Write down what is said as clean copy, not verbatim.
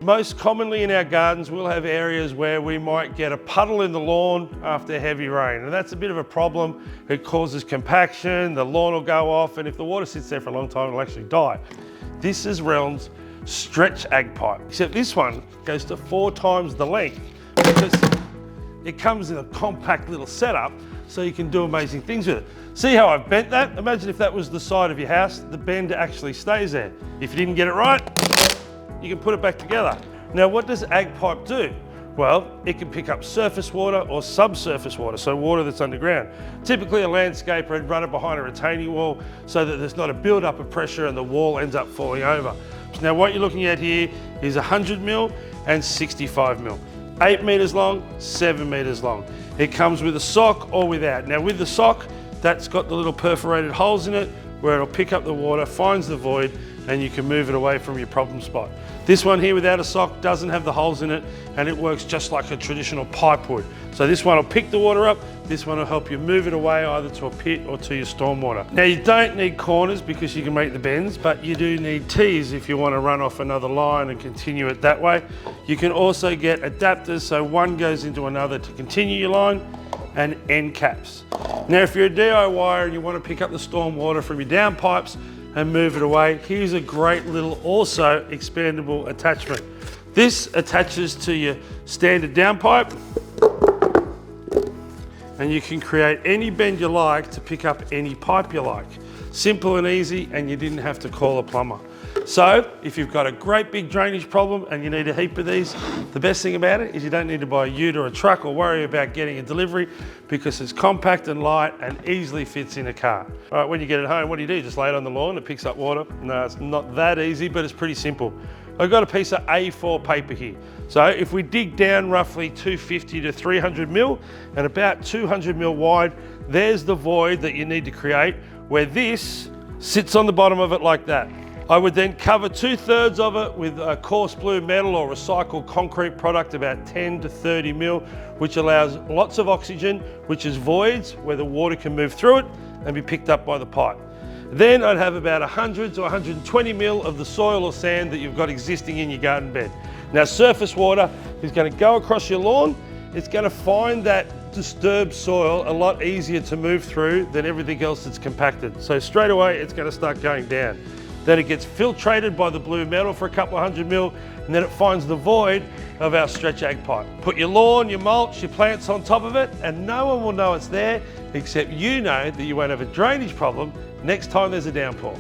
Most commonly in our gardens, we'll have areas where we might get a puddle in the lawn after heavy rain, and that's a bit of a problem. It causes compaction, the lawn will go off, and if the water sits there for a long time, it'll actually die. This is RELN's Stretch Ag-Pipe, except this one goes to 4 times the length because it comes in a compact little setup, so you can do amazing things with it. See how I've bent that? Imagine if that was the side of your house, the bend actually stays there. If you didn't get it right, you can put it back together. Now, what does Ag-Pipe do? Well, it can pick up surface water or subsurface water, so water that's underground. Typically a landscaper would run it behind a retaining wall so that there's not a build-up of pressure and the wall ends up falling over. Now what you're looking at here is 100 mil and 65 mil. 8 meters long, 7 meters long. It comes with a sock or without. Now with the sock, that's got the little perforated holes in it where it'll pick up the water, finds the void, and you can move it away from your problem spot. This one here without a sock doesn't have the holes in it, and it works just like a traditional pipe would. So this one will pick the water up, this one will help you move it away either to a pit or to your stormwater. Now you don't need corners because you can make the bends, but you do need T's if you want to run off another line and continue it that way. You can also get adapters, so one goes into another to continue your line, and end caps. Now if you're a DIYer and you want to pick up the storm water from your downpipes and move it away, here's a great little also expandable attachment. This attaches to your standard downpipe and you can create any bend you like to pick up any pipe you like. Simple and easy, and you didn't have to call a plumber. So if you've got a great big drainage problem and you need a heap of these, the best thing about it is you don't need to buy a ute or a truck or worry about getting a delivery because it's compact and light and easily fits in a car. All right, when you get it home, what do? Just lay it on the lawn, it picks up water? No, it's not that easy, but it's pretty simple. I've got a piece of A4 paper here. So if we dig down roughly 250 to 300 mil and about 200 mil wide, there's the void that you need to create where this sits on the bottom of it like that. I would then cover 2/3 of it with a coarse blue metal or recycled concrete product about 10 to 30 mil, which allows lots of oxygen, which is voids where the water can move through it and be picked up by the pipe. Then I'd have about 100 to 120 mil of the soil or sand that you've got existing in your garden bed. Now surface water is going to go across your lawn. It's going to find that disturbed soil a lot easier to move through than everything else that's compacted. So straight away it's going to start going down. Then it gets filtrated by the blue metal for a couple of 100 mil, and then it finds the void of our Stretch Ag-Pipe. Put your lawn, your mulch, your plants on top of it, and no one will know it's there, except you know that you won't have a drainage problem next time there's a downpour.